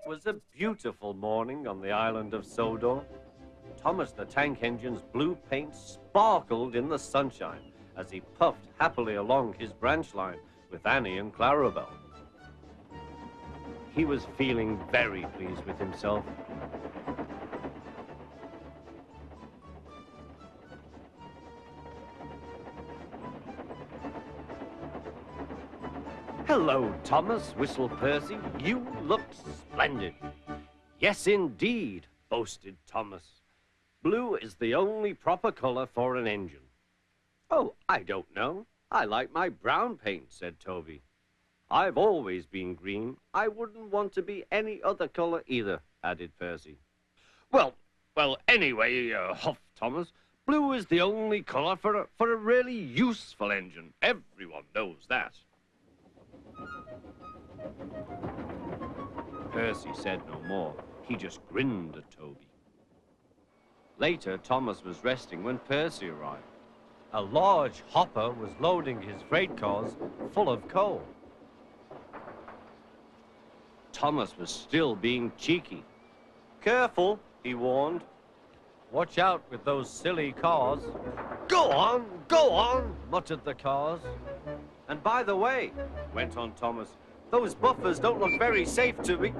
was a beautiful morning on the island of Sodor. Thomas the Tank Engine's blue paint sparkled in the sunshine as he puffed happily along his branch line with Annie and Clarabel. He was feeling very pleased with himself. "Hello, Thomas," whistled Percy. "You look splendid." "Yes, indeed," boasted Thomas. "Blue is the only proper color for an engine." "Oh, I don't know. I like my brown paint," said Toby. "I've always been green. I wouldn't want to be any other color either," added Percy. Well, anyway, huffed Thomas, "blue is the only color for a really useful engine. Everyone knows that." Percy said no more. He just grinned at Toby. Later, Thomas was resting when Percy arrived. A large hopper was loading his freight cars full of coal. Thomas was still being cheeky. "Careful," he warned. "Watch out with those silly cars." Go on," muttered the cars. "And by the way," went on Thomas, "those buffers don't look very safe to me."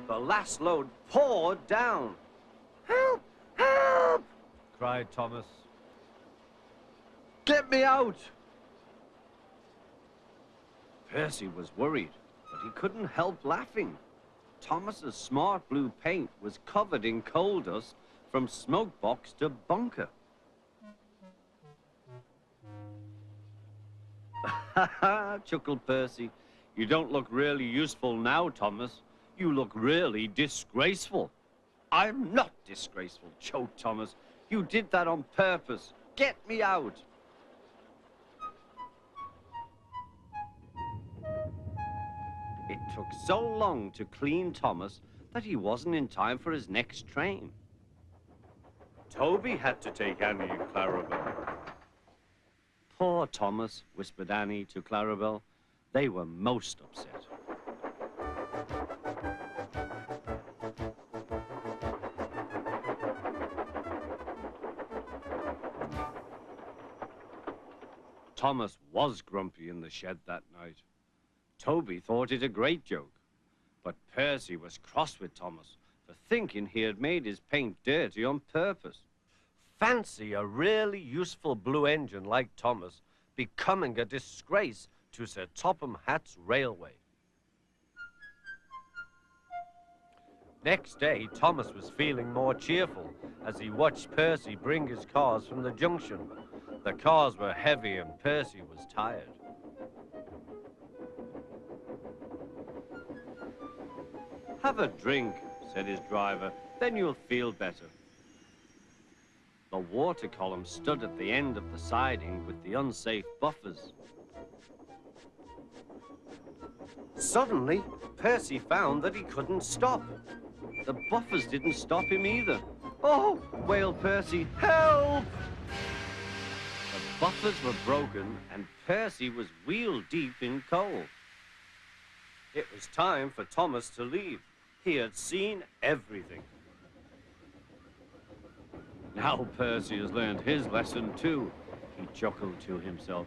The last load poured down. "Help! Help!" cried Thomas. "Get me out!" Percy was worried, but he couldn't help laughing. Thomas's smart blue paint was covered in coal dust from smoke box to bunker. "Ha ha," chuckled Percy. "You don't look really useful now, Thomas. You look really disgraceful." "I'm not disgraceful," choked Thomas. "You did that on purpose. Get me out." It took so long to clean Thomas that he wasn't in time for his next train. Toby had to take Annie and Clarabel. "Poor Thomas," whispered Annie to Clarabel. They were most upset. Thomas was grumpy in the shed that night. Toby thought it a great joke, but Percy was cross with Thomas for thinking he had made his paint dirty on purpose. Fancy a really useful blue engine like Thomas becoming a disgrace to Sir Topham Hatt's railway. Next day, Thomas was feeling more cheerful as he watched Percy bring his cars from the junction. The cars were heavy and Percy was tired. "Have a drink," said his driver, "then you'll feel better." The water column stood at the end of the siding with the unsafe buffers. Suddenly, Percy found that he couldn't stop. The buffers didn't stop him either. "Oh!" wailed Percy. "Help!" The buffers were broken and Percy was wheel-deep in coal. It was time for Thomas to leave. He had seen everything. "Now Percy has learned his lesson too," he chuckled to himself.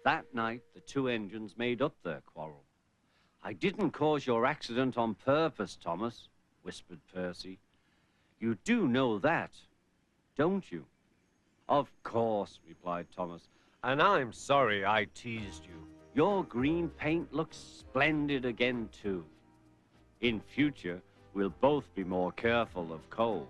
That night, the two engines made up their quarrel. "I didn't cause your accident on purpose, Thomas," whispered Percy. "You do know that, don't you?" "Of course," replied Thomas, "and I'm sorry I teased you. Your green paint looks splendid again, too. In future, we'll both be more careful of coal."